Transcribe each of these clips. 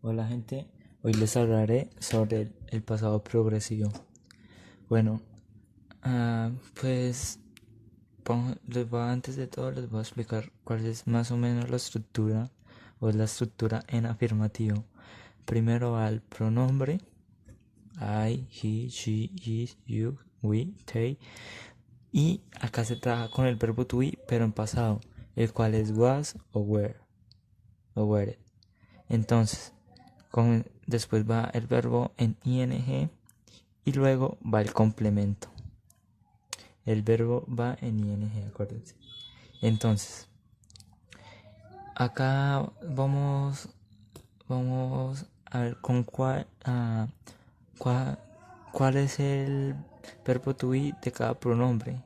Hola gente, hoy les hablaré sobre el pasado progresivo. Bueno, pues antes de todo les voy a explicar cuál es más o menos la estructura o la estructura en afirmativo. Primero va el pronombre I, he, she, it, you, we, they, y acá se trabaja con el verbo to be pero en pasado, el cual es was o were. Entonces, después va el verbo en ing y luego va el complemento. El verbo va en ing, acuérdense. Entonces, acá vamos a ver cuál, cuál es el verbo to be de cada pronombre.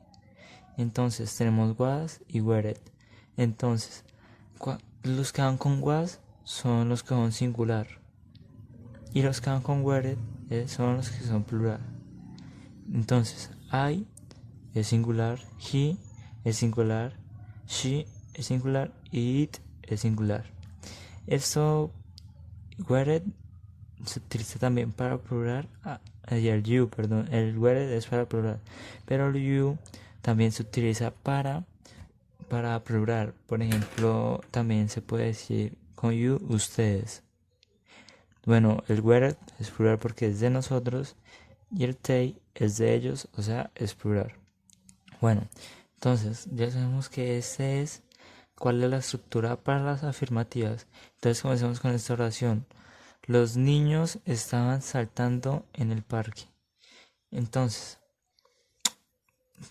Entonces tenemos was y were. Entonces, los que van con was son los que son singular. Y los que van con were son los que son plural. Entonces, I es singular, he es singular, she es singular y it es singular. Esto, were se utiliza también para plural. El you, perdón, el were es para plural, pero el you también se utiliza para plural. Por ejemplo, también se puede decir con you, ustedes. Bueno, el were es plural porque es de nosotros y el they es de ellos, o sea, es plural. Bueno, entonces ya sabemos que cuál es la estructura para las afirmativas. Entonces comencemos con esta oración. Los niños estaban saltando en el parque. Entonces,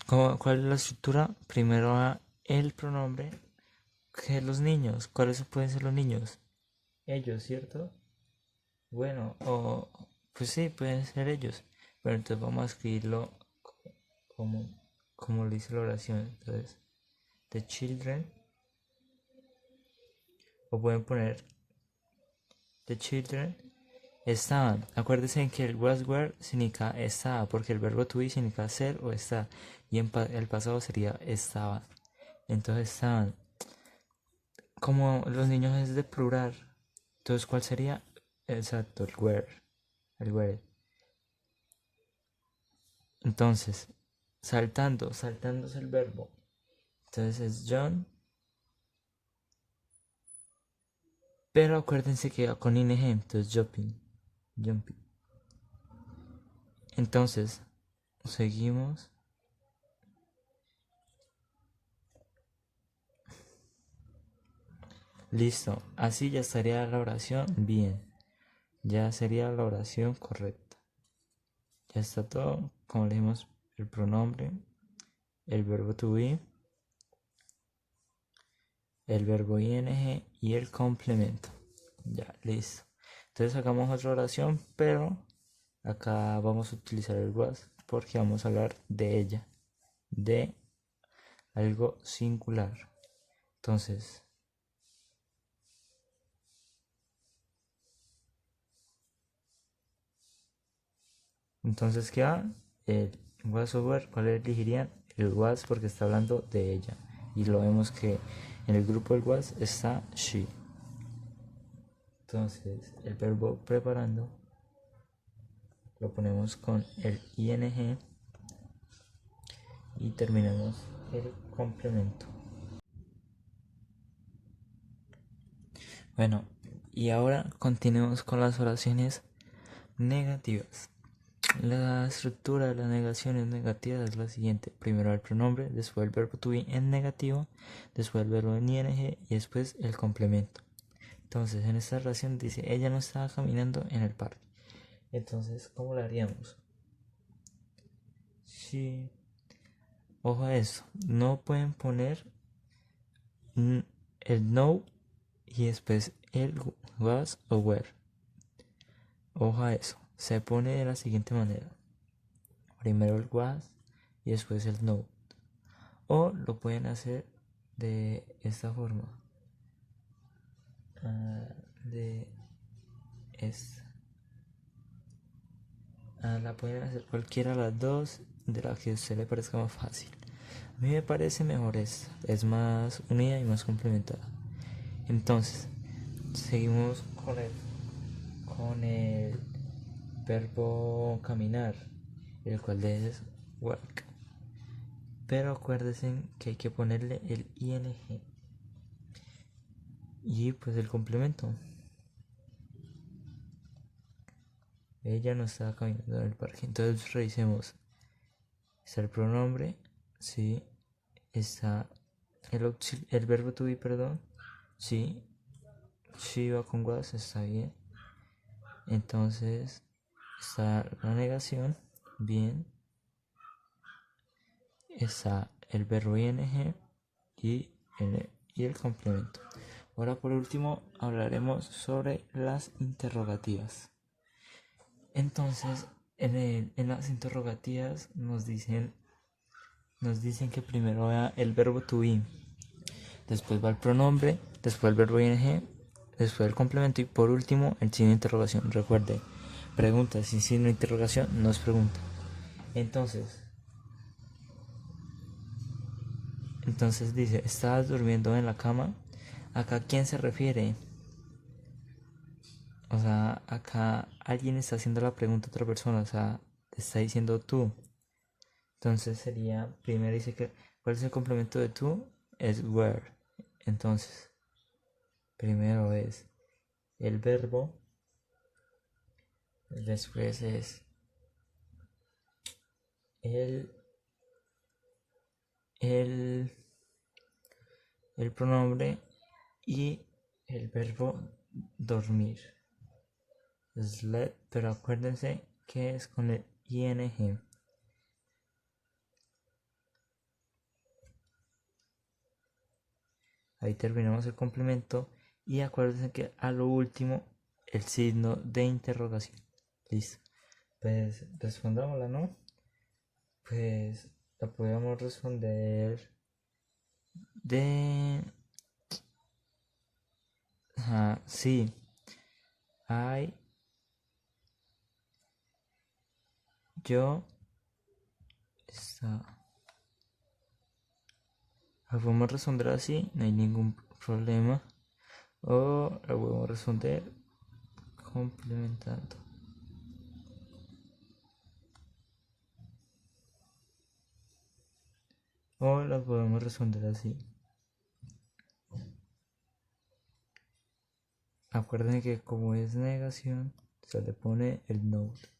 ¿cuál es la estructura? Primero va el pronombre, que los niños. ¿Cuáles pueden ser los niños? Ellos, ¿cierto? Bueno, pues sí, pueden ser ellos. Pero entonces vamos a escribirlo como, como lo dice la oración. Entonces, the children, o pueden poner the children estaban. Acuérdense en que el was were significa estaba, porque el verbo to be significa ser o estar, y el pasado sería estaba. Entonces estaban. Como los niños es de plural, entonces ¿cuál sería? Exacto, el were. El were. Entonces, saltando es el verbo. Entonces es John, pero acuérdense que va con ing, entonces jumping. Entonces, seguimos. Listo, así ya estaría la oración bien. Ya sería la oración correcta. Ya está todo, como le dijimos, el pronombre, el verbo to be, el verbo ing y el complemento. Ya, listo. Entonces hagamos otra oración, pero acá vamos a utilizar el was porque vamos a hablar de ella, de algo singular. Entonces, ¿qué va? El was over, ¿cuál elegirían? El was porque está hablando de ella. Y lo vemos que en el grupo del was está she. Entonces, el verbo preparando lo ponemos con el ing y terminamos el complemento. Bueno, y ahora continuemos con las oraciones negativas. La estructura de las negaciones negativas es la siguiente. Primero el pronombre, después el verbo to be en negativo, después el verbo en ing y después el complemento. Entonces, en esta oración dice, ella no estaba caminando en el parque. Entonces, ¿cómo lo haríamos? Sí. Ojo a eso, no pueden poner el no y después el was o were. Ojo a eso, se pone de la siguiente manera. Primero el was y después el no. O lo pueden hacer de esta forma. De esta. La pueden hacer cualquiera de las dos, de la que a usted le parezca más fácil. A mí me parece mejor esta, es más unida y más complementada. Entonces, seguimos con él. con el verbo caminar, el cual es walk. Pero acuérdense que hay que ponerle el ing y pues el complemento. Ella no estaba caminando en el parque. Entonces revisemos. Está el pronombre, sí. Está el verbo to be, perdón, sí. She va con was, está bien. Entonces está la negación, bien. Está el verbo ing y el complemento. Ahora por último hablaremos sobre las interrogativas. Entonces en las interrogativas nos dicen que primero va el verbo to be, después va el pronombre, después el verbo ing, después el complemento y por último el signo de interrogación. Recuerde, pregunta sin signo de interrogación no es pregunta. Entonces dice, ¿estabas durmiendo en la cama? ¿Acá a quién se refiere? O sea, acá alguien está haciendo la pregunta a otra persona, o sea, te está diciendo tú. Entonces sería, primero dice que, ¿cuál es el complemento de tú? Es where. Entonces, primero es el verbo, después es el, el, el pronombre y el verbo dormir. Sleep, pero acuérdense que es con el ing. Ahí terminamos el complemento y acuérdense que a lo último el signo de interrogación. Listo. Pues respondámosla, ¿no? Pues la podemos responder de... sí. Hay... Yo... Está... La podemos responder así, no hay ningún problema. O la podemos responder complementando. O la podemos responder así. Acuérdense que como es negación, se le pone el note.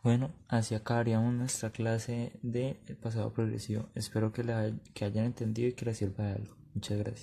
Bueno, así acabaríamos nuestra clase de el pasado progresivo. Espero que hayan entendido y que les sirva de algo. Muchas gracias.